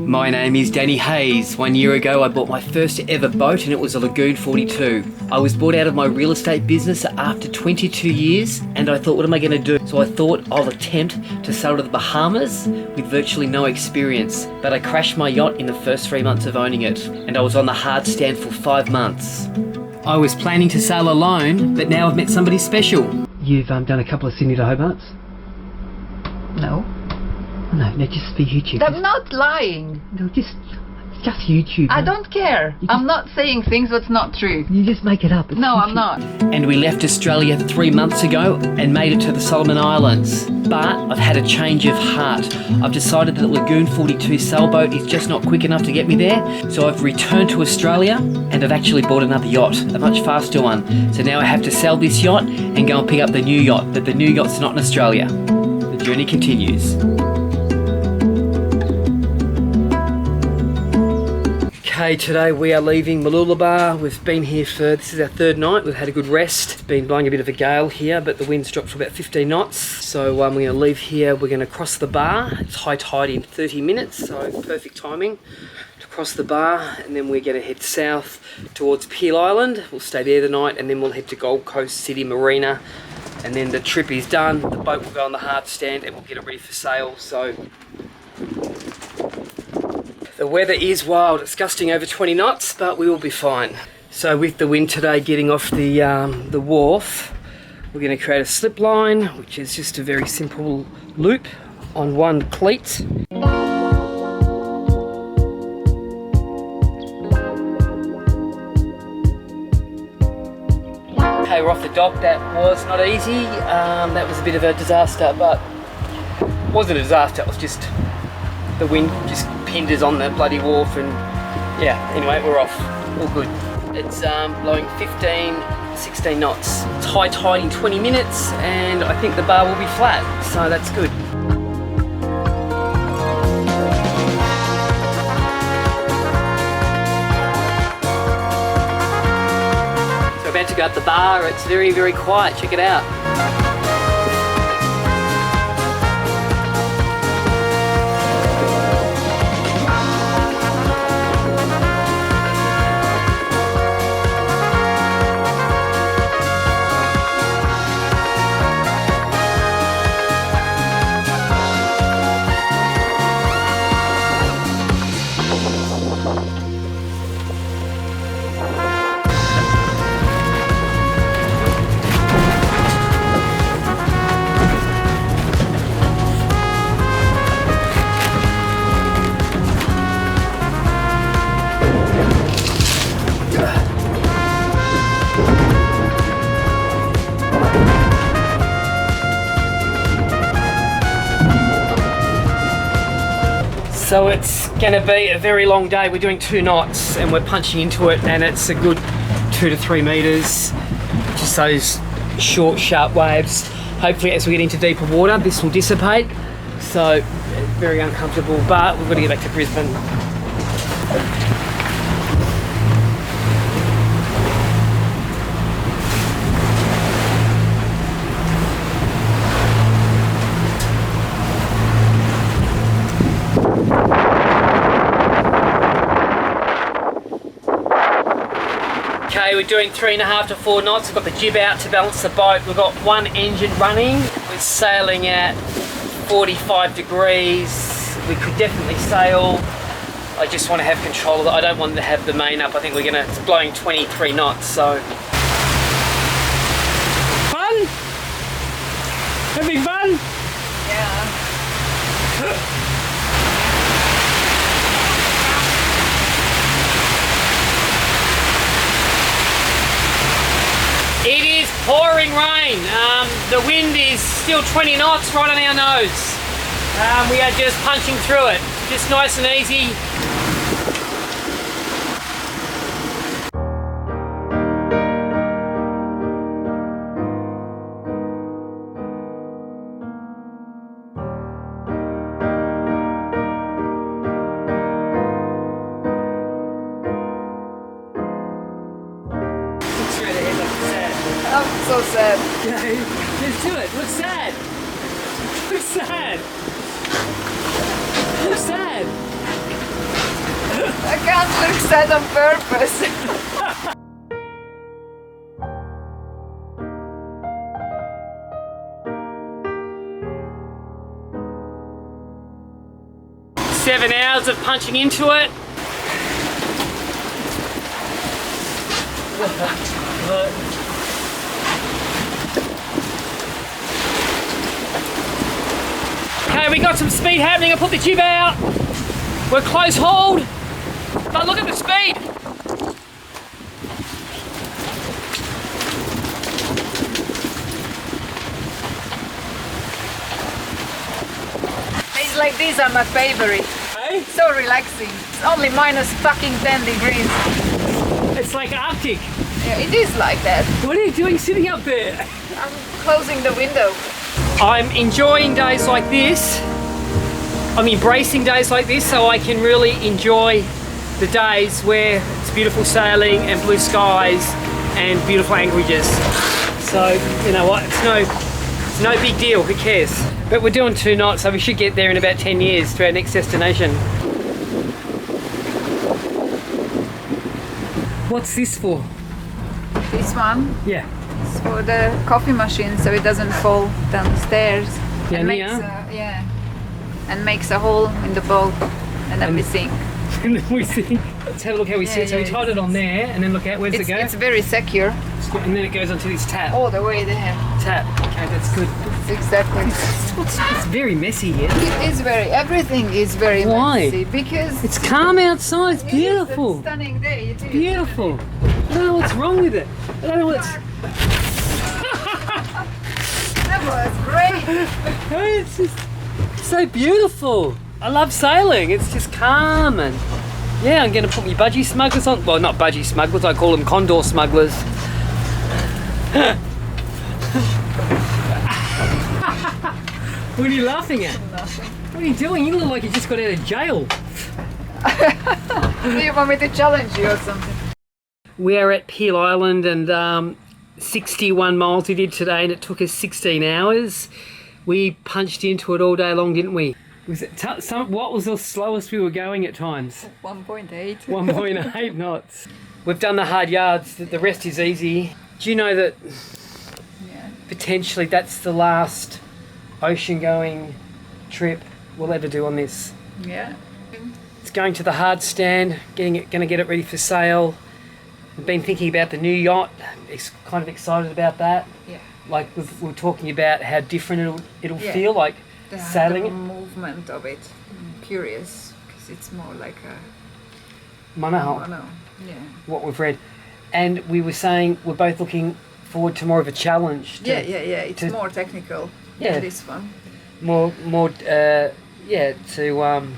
My name is Danny Hayes. 1 year ago I bought my first ever boat and it was a Lagoon 42. I was bought out of my real estate business after 22 years and I thought, what am I going to do? So I thought I'll attempt to sail to the Bahamas with virtually no experience. But I crashed my yacht in the first 3 months of owning it and I was on the hard stand for 5 months. I was planning to sail alone, but now I've met somebody special. You've done a couple of Sydney to Hobarts? No. No, just for YouTube. I'm not lying. No, just YouTube. I don't care. I'm not saying things that's not true. You just make it up. It's no, YouTube. I'm not. And we left Australia 3 months ago and made it to the Solomon Islands. But I've had a change of heart. I've decided that Lagoon 42 sailboat is just not quick enough to get me there. So I've returned to Australia and I've actually bought another yacht, a much faster one. So now I have to sell this yacht and go and pick up the new yacht. But the new yacht's not in Australia. The journey continues. Okay, today we are leaving Mooloolaba. We've been here this is our third night. We've had a good rest. It's been blowing a bit of a gale here, but the wind's dropped to about 15 knots. So we're going to leave here. We're going to cross the bar. It's high tide in 30 minutes, so perfect timing to cross the bar. And then we're going to head south towards Peel Island. We'll stay there the night, and then we'll head to Gold Coast City Marina. And then the trip is done. The boat will go on the hard stand, and we'll get it ready for sail. So the weather is wild, it's gusting over 20 knots, but we will be fine. So with the wind today getting off the wharf, we're going to create a slip line, which is just a very simple loop on one cleat. Okay, we're off the dock. That was not easy. That was a bit of a disaster, but it wasn't a disaster, it was just the wind just pinned us on the bloody wharf, and yeah, anyway, we're off. All good. It's blowing 16 knots. It's high tide in 20 minutes, and I think the bar will be flat, so that's good. So we're about to go up the bar. It's very, very quiet. Check it out. So it's going to be a very long day. We're doing 2 knots and we're punching into it, and it's a good 2 to 3 meters. Just those short, sharp waves. Hopefully as we get into deeper water, this will dissipate. So it's very uncomfortable, but we've got to get back to Brisbane. Okay, we're doing 3.5 to 4 knots. We've got the jib out to balance the boat. We've got one engine running. We're sailing at 45 degrees. We could definitely sail. I just want to have control of it. I don't want to have the main up. I think it's blowing 23 knots, so. Fun? Having fun? Yeah. It is pouring rain. The wind is still 20 knots right on our nose. We are just punching through it. Just nice and easy. I'm so sad. Okay, let's do it. Look sad. Look sad. Look sad. said on purpose. Seven hours of punching into it. Okay, we got some speed happening. I put the jib out. We're close hauled, but look at the speed. Days like these are my favorite. Hey? So relaxing. It's only minus fucking 10 degrees. It's like Arctic. Yeah, it is like that. What are you doing sitting up there? I'm closing the window. I'm enjoying days like this. I'm embracing days like this so I can really enjoy the days where it's beautiful sailing and blue skies and beautiful anchorages. So, you know what, it's no big deal, who cares? But we're doing 2 knots, so we should get there in about 10 years to our next destination. What's this for? This one Yeah. is for the coffee machine so it doesn't fall down the stairs. Yeah, and yeah. And makes a hole in the boat and then we sink. And then we think, let's have a look how we sit. So we tied it on there and then look at where's it go? It's very secure. And then it goes onto this tap. All the way there. Tap. Okay, that's good. It's exactly. It's very messy here. It is everything is very Why? messy because It's calm outside. It's it is beautiful. a stunning day. It is. Beautiful. I don't know what's wrong with it. I don't know what's. That was great. It's just so beautiful. I love sailing. It's just calm and yeah. I'm going to put my budgie smugglers on. Well, not budgie smugglers. I call them condor smugglers. What are you laughing at? Nothing. What are you doing? You look like you just got out of jail. Do you want me to challenge you or something? We are at Peel Island and 61 miles we did today and it took us 16 hours. We punched into it all day long, didn't we? Was it what was the slowest we were going at times? 1.8. 1.8 knots. We've done the hard yards, the rest is easy. Do you know that Yeah. potentially that's the last ocean going trip we'll ever do on this? Yeah. It's going to the hard stand, going to get it ready for sail. I've been thinking about the new yacht, kind of excited about that. Yeah. Like we were talking about how different it'll Yeah. feel like sailing the it. movement of it. I'm curious because it's more like a Monohull, mono. Yeah. what we've read. And we were saying we're both looking forward to more of a challenge. Yeah. It's to- more technical. Yeah. Than this one. More, yeah, to, I don't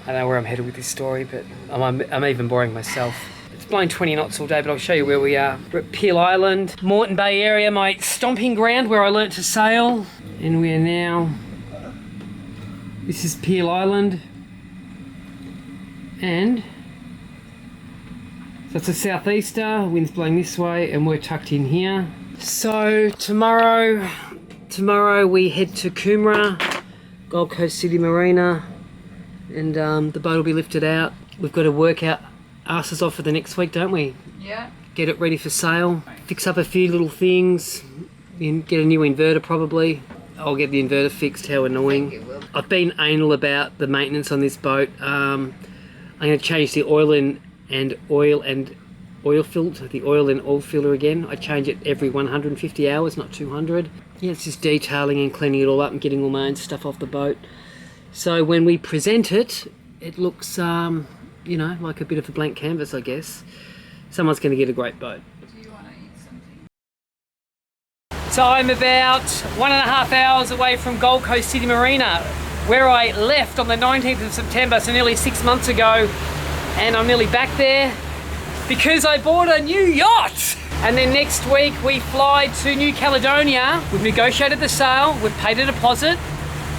know where I'm headed with this story, but I'm even boring myself. It's blowing 20 knots all day, but I'll show you where we are. We're at Peel Island, Moreton Bay area, my stomping ground where I learnt to sail. And we are now, this is Peel Island. And so it's a southeaster, wind's blowing this way, and we're tucked in here. So tomorrow we head to Coomera, Gold Coast City Marina, and the boat will be lifted out. We've got to work out asses off for the next week, don't we? Yeah. Get it ready for sail, fix up a few little things, and get a new inverter probably. I'll get the inverter fixed, how annoying. Think it will. I've been anal about the maintenance on this boat. I'm going to change the oil and oil filter, the oil and oil filler again. I change it every 150 hours, not 200. Yeah, it's just detailing and cleaning it all up and getting all my own stuff off the boat. So when we present it, it looks, you know, like a bit of a blank canvas, I guess. Someone's going to get a great boat. Do you want to eat something? So I'm about 1.5 hours away from Gold Coast City Marina, where I left on the 19th of September, so nearly 6 months ago. And I'm nearly back there because I bought a new yacht. And then next week we fly to New Caledonia. We've negotiated the sale, we've paid a deposit.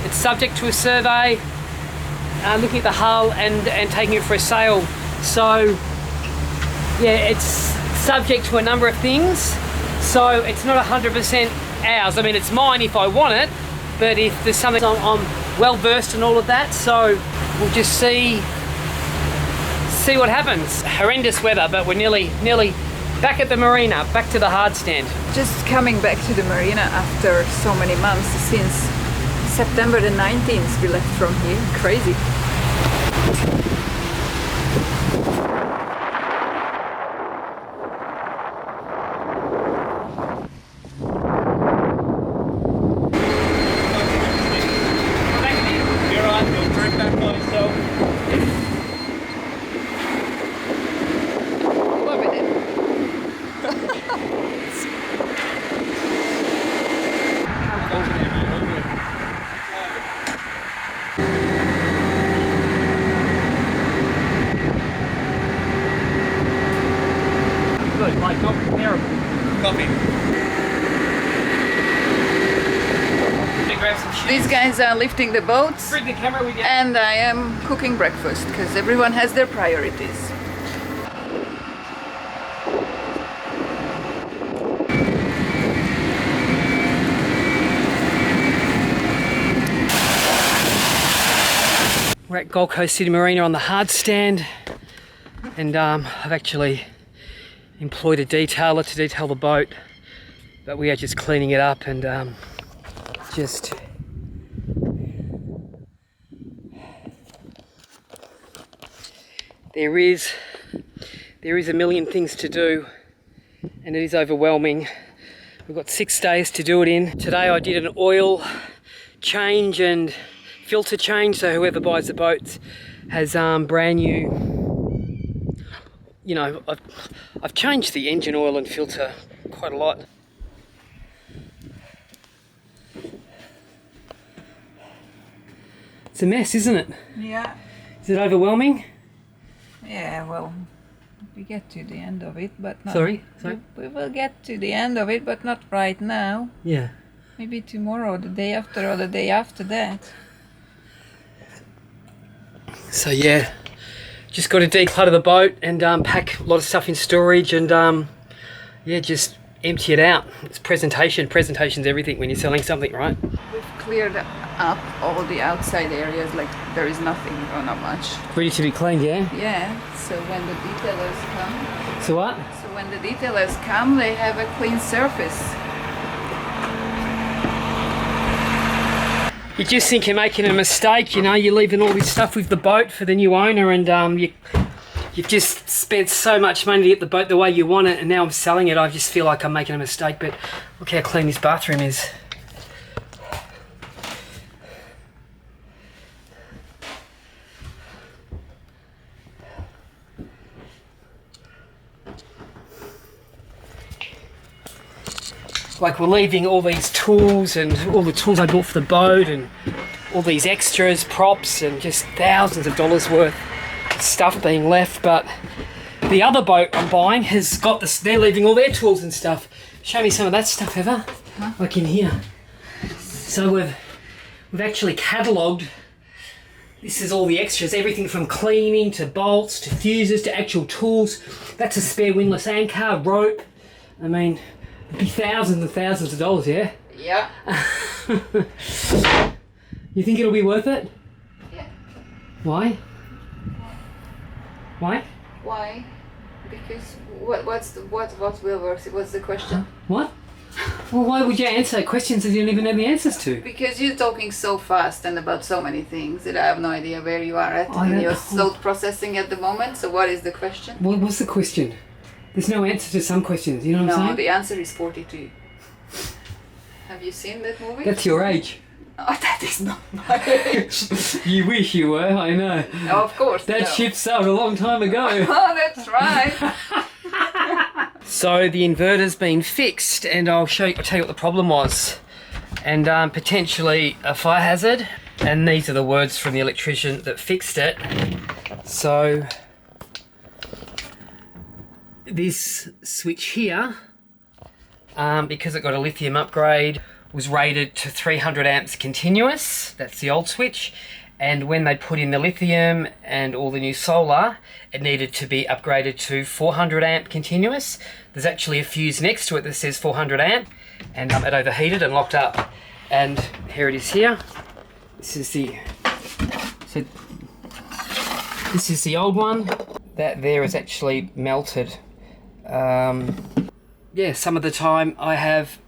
It's subject to a survey, looking at the hull and taking it for a sail. So yeah, it's subject to a number of things. So it's not 100% ours. I mean, it's mine if I want it, but if there's something, I'm well versed in all of that. So we'll just see see what happens. Horrendous weather, but we're nearly back at the marina, back to the hard stand. Just coming back to the marina after so many months, since September the 19th we left from here. Crazy. Good, like not terrible. Coffee. Grab some shoes. These guys are lifting the boats, Bring the camera with you. and I am cooking breakfast because everyone has their priorities. We're at Gold Coast City Marina on the hard stand, and I've actually employed a detailer to detail the boat, but we are just cleaning it up and just there is a million things to do, and it is overwhelming. We've got 6 days to do it in. Today I did an oil change and filter change, so whoever buys the boat has brand new, you know, I've changed the engine oil and filter quite a lot. It's a mess, isn't it? Yeah. Is it overwhelming? Yeah, well, we get to the end of it, but not... Sorry? We will get to the end of it, but not right now. Yeah. Maybe tomorrow, the day after, or the day after that. So yeah, just got to declutter the boat and pack a lot of stuff in storage and yeah, just empty it out. It's presentation. Presentation's everything when you're selling something, right? We've cleared up all the outside areas, like there is nothing or not much. Ready to be cleaned, yeah? Yeah, so when the detailers come... So what? So when the detailers come, they have a clean surface. You just think you're making a mistake, you know, you're leaving all this stuff with the boat for the new owner, and you've just spent so much money to get the boat the way you want it, and now I'm selling it. I just feel like I'm making a mistake, but look how clean this bathroom is. Like, we're leaving all these tools and all the tools I bought for the boat and all these extras, props, and just thousands of dollars worth of stuff being left. But the other boat I'm buying has got this, they're leaving all their tools and stuff. Show me some of that stuff, Eva. Huh? Like in here. So we've actually catalogued. This is all the extras, everything from cleaning to bolts to fuses to actual tools. That's a spare windlass anchor, rope. I mean, it'd be thousands and thousands of dollars, yeah? Yeah. You think it'll be worth it? Yeah. Why? Why? Why? Because what will work? What's the question? What? Well, why would you answer questions that you don't even know the answers to? Because you're talking so fast and about so many things that I have no idea where you are at in your thought processing at the moment. So what is the question? What's the question? There's no answer to some questions, you know what I'm saying? No, the answer is 42. Have you seen that movie? That's your age. Oh, that is not my age. You wish you were, I know. Oh, of course. That ship sailed a long time ago. Oh, that's right. So the inverter's been fixed, and I'll tell you what the problem was. And potentially a fire hazard. And these are the words from the electrician that fixed it. So this switch here, because it got a lithium upgrade, was rated to 300 amps continuous. That's the old switch. And when they put in the lithium and all the new solar, it needed to be upgraded to 400 amp continuous. There's actually a fuse next to it that says 400 amp, and it overheated and locked up. And here it is here. This is the old one. that there is actually melted. Yeah, some of the time I have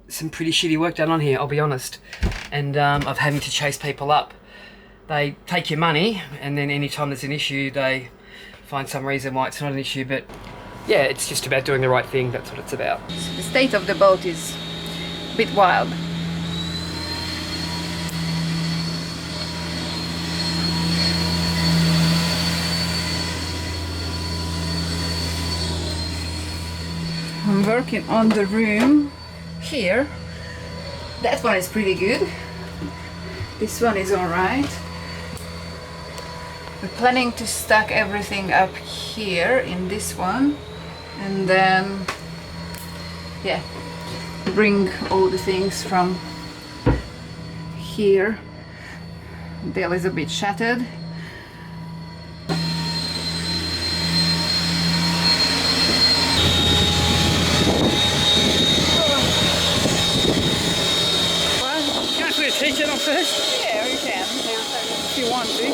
some pretty shitty work done on here, I'll be honest. And of having to chase people up. They take your money, and then anytime there's an issue, they find some reason why it's not an issue. But yeah, it's just about doing the right thing. That's what it's about. The state of the boat is a bit wild. I'm working on the room here. That one is pretty good. This one is alright. We're planning to stack everything up here in this one, and then yeah, bring all the things from here. Dale is a bit shattered. Teach it on first? Yeah, you can, if you want to.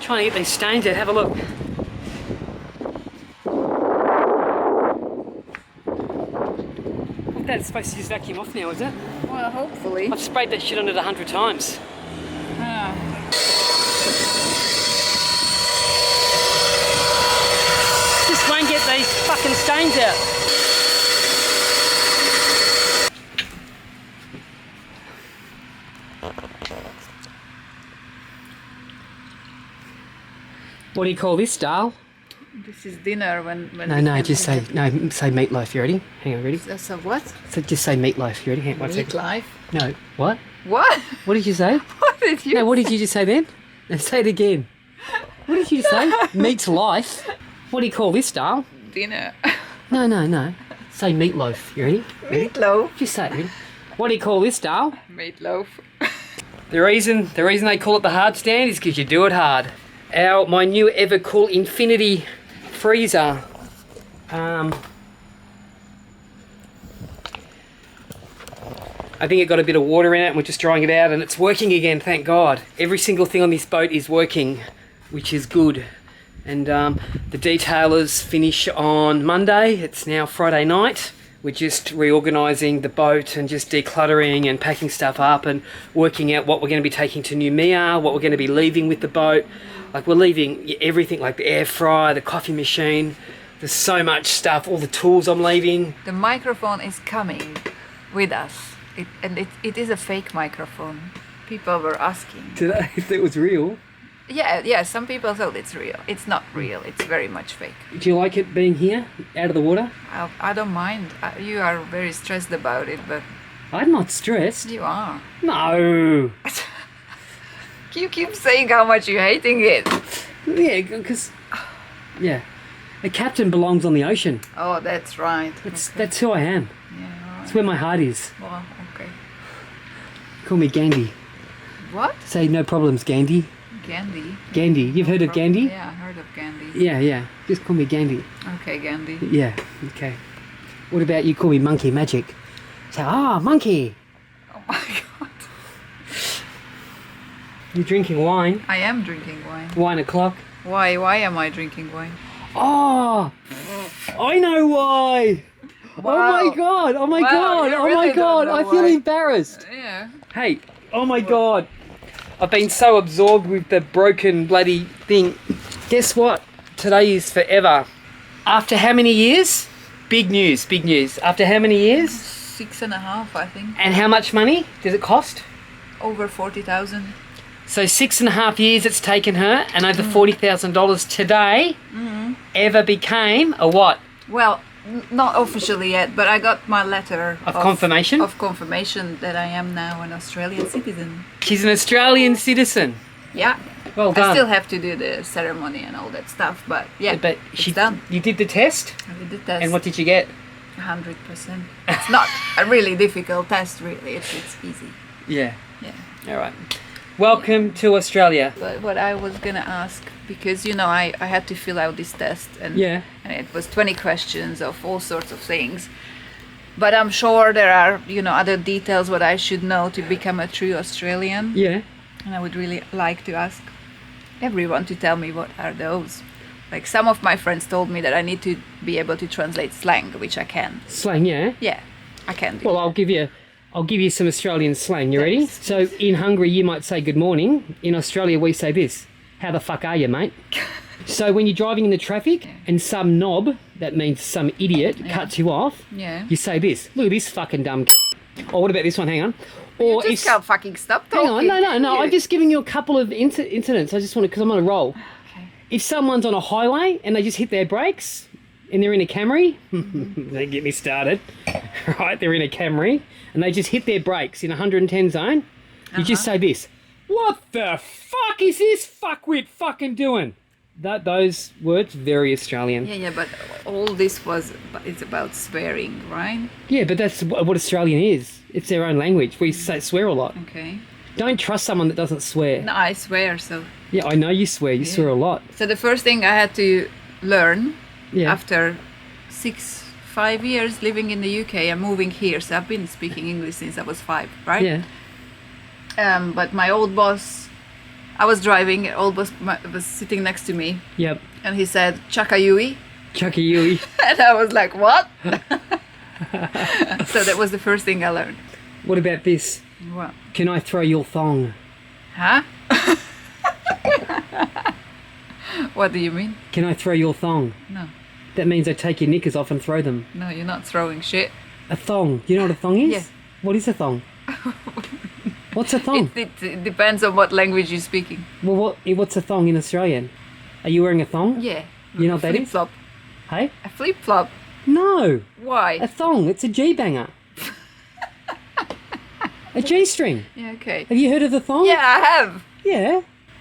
Trying to get these stains out, have a look. That's supposed to just vacuum off now, is it? Well, hopefully. I've sprayed that shit on it 100 times. Ah. Just won't get these fucking stains out. What do you call this, Dale? This is dinner when No, just say meatloaf. You ready? Hang on, ready? That's a what? So just say meatloaf. You ready? Hang on, 1 second. Meatloaf? No, what? What? What did you say? What did you No, what did you just say then? No, say it again. What did you say? Meat's life. What do you call this, Dale? Dinner. No. Say meatloaf. You ready? Meatloaf. Just say it. Ready? What do you call this, Dale? Meatloaf. The reason they call it the hard stand is because you do it hard. My new Evercool Infinity freezer. I think it got a bit of water in it and we're just drying it out and it's working again, thank God. Every single thing on this boat is working, which is good. And the detailers finish on Monday. It's now Friday night. We're just reorganising the boat and just decluttering and packing stuff up and working out what we're going to be taking to Noumea, what we're going to be leaving with the boat. Like we're leaving everything, like the air fryer, the coffee machine. There's so much stuff, all the tools I'm leaving. The microphone is coming with us. It is a fake microphone. People were asking. Today, if it was real. Yeah, some people thought it's real. It's not real, it's very much fake. Do you like it being here, out of the water? I don't mind. You are very stressed about it, but... I'm not stressed. You are. No. You keep saying how much you're hating it. Yeah, because... Yeah. A captain belongs on the ocean. Oh, that's right. That's who I am. Yeah, all right. That's where my heart is. Well, okay. Call me Gandhi. What? Say no problems, Gandhi. Gandhi. Gandhi. You've heard of Gandhi? Yeah, I heard of Gandhi. Yeah. Just call me Gandhi. Okay, Gandhi. Yeah, okay. What about you call me Monkey Magic? Say, monkey. Oh my God. You're drinking wine. I am drinking wine. 1 o'clock. Why am I drinking wine? Oh, I know why. Wow. Oh my God. You really don't know I feel why. embarrassed. Yeah. Hey, oh my God. I've been so absorbed with the broken bloody thing. Guess what? Today is forever. After how many years? Big news. After how many years? 6.5, I think. And how much money does it cost? Over 40,000. So 6.5 years it's taken her, and over $40,000 today ever became a what? Well, not officially yet, but I got my letter Of confirmation? Of confirmation that I am now an Australian citizen. She's an Australian citizen. Yeah. Well done. I still have to do the ceremony and all that stuff, but yeah, But it's done. You did the test? I did the test. And what did you get? 100%. It's not a really difficult test, really. It's easy. Yeah. Yeah. All right. Welcome to Australia. But what I was gonna ask, because I had to fill out this test, and Yeah. and it was 20 questions of all sorts of things. But I'm sure there are, other details what I should know to become a true Australian. Yeah. And I would really like to ask everyone to tell me what are those. Like some of my friends told me that I need to be able to translate slang, which I can. Slang, yeah. Yeah, I can do. Well, I'll give you some Australian slang. You ready? Thanks. So in Hungary, you might say good morning. In Australia, we say this: "How the fuck are you, mate?" So when you're driving in the traffic and some knob, that means some idiot, cuts you off, Yeah. you say this: "Look at this fucking dumb." Or what about this one? Hang on. Or You just can't fucking stop talking. hang on, no. You. I'm just giving you a couple of incidents. I just want to, because I'm on a roll. Okay. If someone's on a highway and they just hit their brakes and they're in a Camry, they get me started, right? They're in a Camry and they just hit their brakes in 110 zone. You just say this: "What the fuck is this fuckwit fucking doing?" Those words, very Australian. Yeah, but all this it's about swearing, right? Yeah, but that's what Australian is. It's their own language. We swear a lot. Okay. Don't trust someone that doesn't swear. No, I swear, so. Yeah, I know you swear. You swear a lot. So the first thing I had to learn Yeah. after 5 years living in the UK and moving here, so I've been speaking English since I was 5, right? Yeah. But my old boss, I was driving, old boss was sitting next to me, Yep. and he said, "Chakayui," Chucky Yui. and I was like, "What?" So that was the first thing I learned. What about this? Well, Can I throw your thong? huh? What do you mean? Can I throw your thong? No, That means I take your knickers off and throw them. no, you're not throwing shit. A thong. You know what a thong is? Yeah. What is a thong? What's a thong? It depends on what language you're speaking. Well, what's a thong in Australian? Are you wearing a thong? Yeah. You know what that flip is? flop. Hey? A flip flop. No. Why? A thong. It's a G-banger. A G-string. Yeah, okay. Have you heard of the thong? Yeah, I have. Yeah.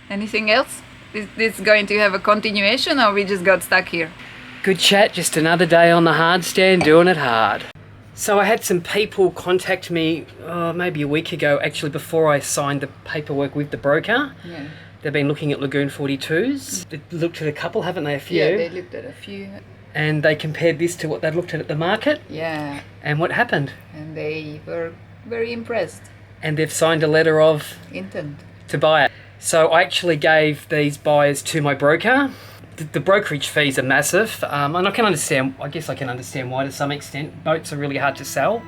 Anything else? Is this going to have a continuation, or we just got stuck here? Good chat, just another day on the hard stand doing it hard. So I had some people contact me maybe a week ago, actually before I signed the paperwork with the broker. Yeah. They've been looking at Lagoon 42s. They looked at a couple, haven't they? A few. Yeah, they looked at a few. And they compared this to what they'd looked at the market. Yeah. And what happened? And they were very impressed. And they've signed a letter of Intent. to buy it. So I actually gave these buyers to my broker. The brokerage fees are massive, and I guess I can understand why to some extent. Boats are really hard to sell.